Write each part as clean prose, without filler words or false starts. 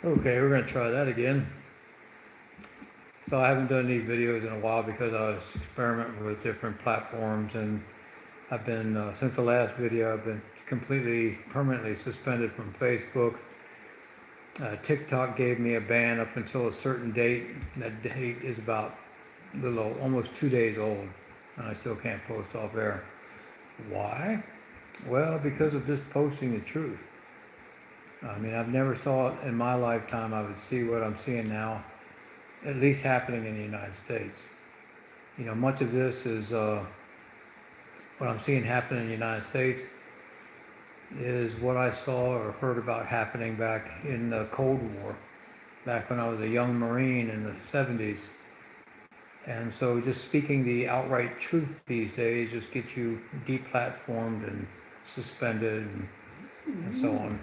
Okay, we're gonna try that again. So I haven't done any videos in a while because I was experimenting with different platforms, and I've been since the last video I've been completely permanently suspended from Facebook. TikTok gave me a ban up until a certain date. That date is about a little almost 2 days old, and I still can't post off air. Why? Well, because of just posting the truth. I mean, I've never thought in my lifetime I would see what I'm seeing now, at least happening in the United States. Much of this is what I'm seeing happen in the United States is what I saw or heard about happening back in the Cold War, back when I was a young Marine in the 70s. And so just speaking the outright truth these days just gets you deplatformed and suspended and so on.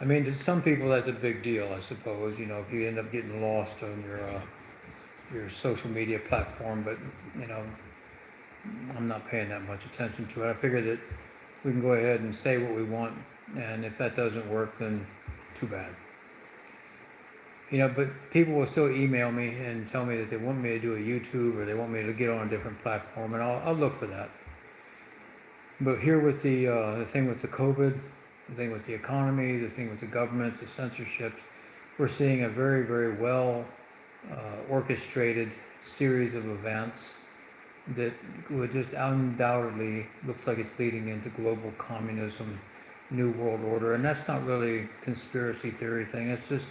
I mean, to some people that's a big deal, I suppose. If you end up getting lost on your social media platform, but you know, I'm not paying that much attention to it. I figure that we can go ahead and say what we want, and if that doesn't work, then too bad. But people will still email me and tell me that they want me to do a YouTube or they want me to get on a different platform, and I'll look for that. But here with the thing with the COVID, the thing with the economy, the thing with the government, the censorships, we're seeing a very, very well orchestrated series of events that would just undoubtedly looks like it's leading into global communism, new world order, and that's not really conspiracy theory thing. It's just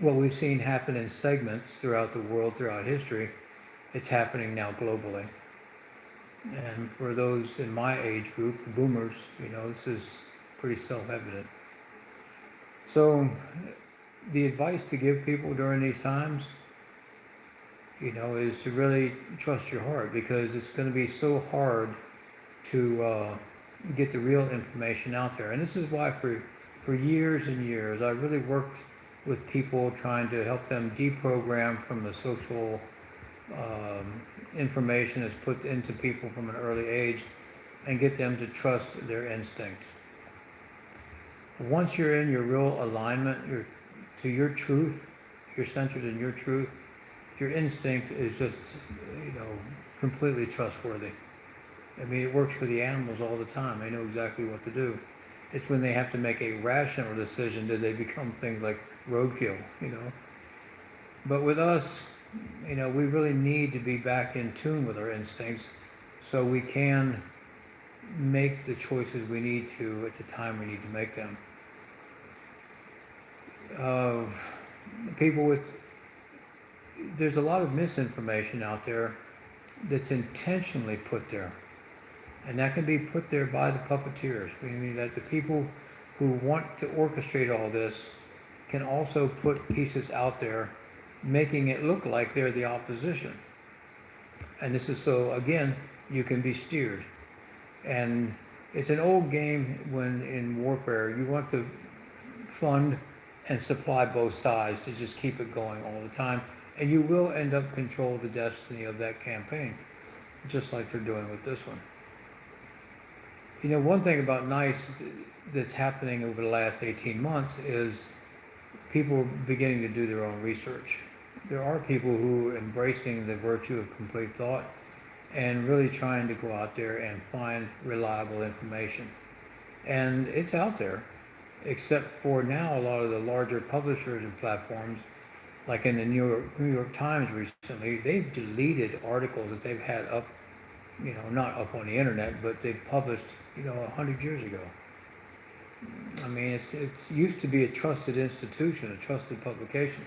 what we've seen happen in segments throughout the world, throughout history. It's happening now globally. And for those in my age group, the boomers, this is pretty self-evident. So the advice to give people during these times, is to really trust your heart, because it's going to be so hard to get the real information out there. And this is why for years and years, I really worked with people trying to help them deprogram from the social information that's put into people from an early age and get them to trust their instinct. Once you're in your real alignment, to your truth, you're centered in your truth, your instinct is just, completely trustworthy. I mean, it works for the animals all the time. They know exactly what to do. It's when they have to make a rational decision that they become things like roadkill. But with us, we really need to be back in tune with our instincts so we can make the choices we need to at the time we need to make them. There's a lot of misinformation out there that's intentionally put there. And that can be put there by the puppeteers, meaning that the people who want to orchestrate all this can also put pieces out there making it look like they're the opposition. And this is so, again, you can be steered. And it's an old game when in warfare you want to fund and supply both sides to just keep it going all the time. And you will end up control the destiny of that campaign, just like they're doing with this one. One thing about NICE that's happening over the last 18 months is people beginning to do their own research. There are people who are embracing the virtue of complete thought and really trying to go out there and find reliable information. And it's out there, except for now a lot of the larger publishers and platforms, like in the New York Times recently, they've deleted articles that they've had up, not up on the internet, but they published, 100 years ago. I mean, it's used to be a trusted institution, a trusted publication.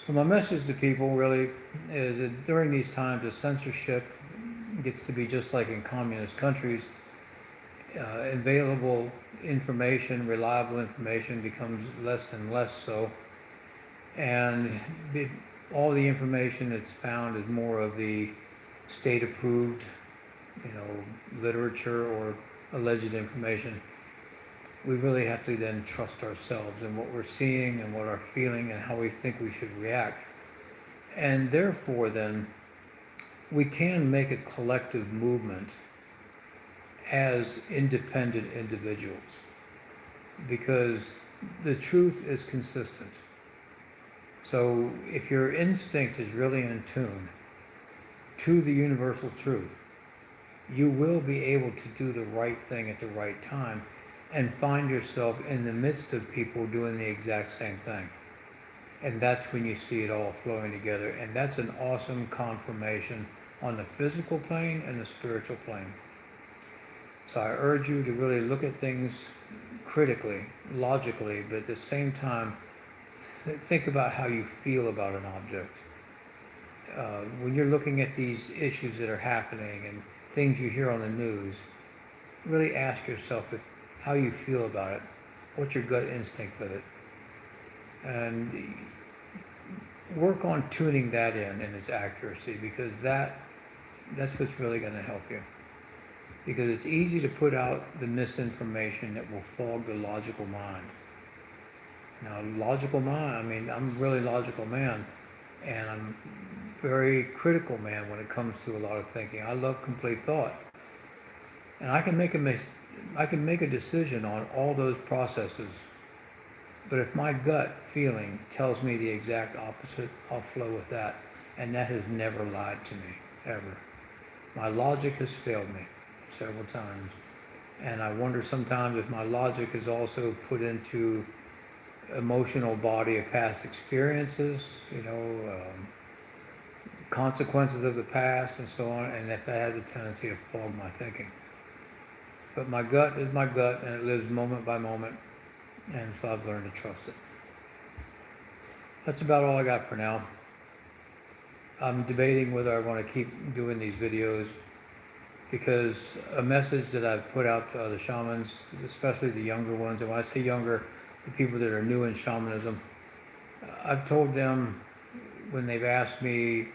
So my message to people really is that during these times of censorship gets to be just like in communist countries, available information, reliable information becomes less and less so. And all the information that's found is more of the state-approved, literature or alleged information. We really have to then trust ourselves and what we're seeing and what we're feeling and how we think we should react. And therefore then, we can make a collective movement as independent individuals. because the truth is consistent. So if your instinct is really in tune to the universal truth, you will be able to do the right thing at the right time and find yourself in the midst of people doing the exact same thing. And that's when you see it all flowing together. And that's an awesome confirmation on the physical plane and the spiritual plane. So I urge you to really look at things critically, logically, but at the same time, think about how you feel about an object. When you're looking at these issues that are happening and things you hear on the news, really ask yourself how you feel about it. What's your gut instinct with it? And work on tuning that in its accuracy, because that's what's really going to help you. Because it's easy to put out the misinformation that will fog the logical mind. Now, logical mind, I mean, I'm a really logical man, and I'm a very critical man when it comes to a lot of thinking. I love complete thought. And I can make a decision on all those processes. But if my gut feeling tells me the exact opposite, I'll flow with that. And that has never lied to me, ever. My logic has failed me several times. And I wonder sometimes if my logic is also put into emotional body of past experiences, consequences of the past and so on, and if that has a tendency to fog my thinking. But my gut is my gut, and it lives moment by moment, and so I've learned to trust it. That's about all I got for now. I'm debating whether I want to keep doing these videos, because a message that I've put out to other shamans, especially the younger ones, and when I say younger, the people that are new in shamanism, I've told them when they've asked me,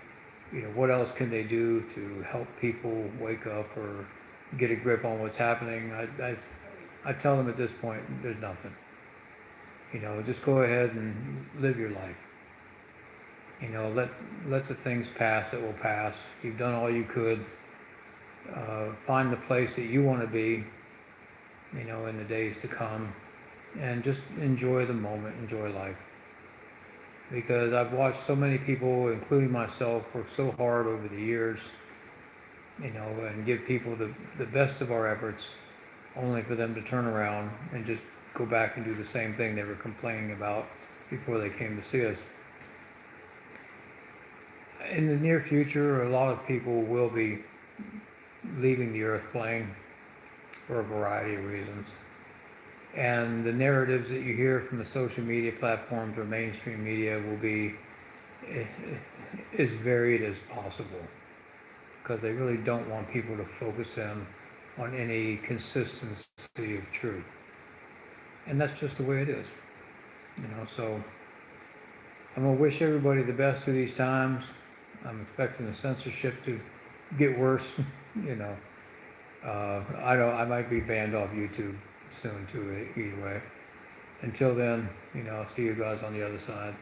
what else can they do to help people wake up or get a grip on what's happening, I tell them at this point, there's nothing. Just go ahead and live your life. Let the things pass that will pass. You've done all you could. Find the place that you want to be, in the days to come, and just enjoy the moment, enjoy life. Because I've watched so many people, including myself, work so hard over the years, and give people the best of our efforts, only for them to turn around and just go back and do the same thing they were complaining about before they came to see us. In the near future, a lot of people will be leaving the earth plane for a variety of reasons. And the narratives that you hear from the social media platforms or mainstream media will be as varied as possible, because they really don't want people to focus in on any consistency of truth. And that's just the way it is. So I'm going to wish everybody the best through these times. I'm expecting the censorship to get worse. I might be banned off YouTube soon too, either way. Until then, I'll see you guys on the other side.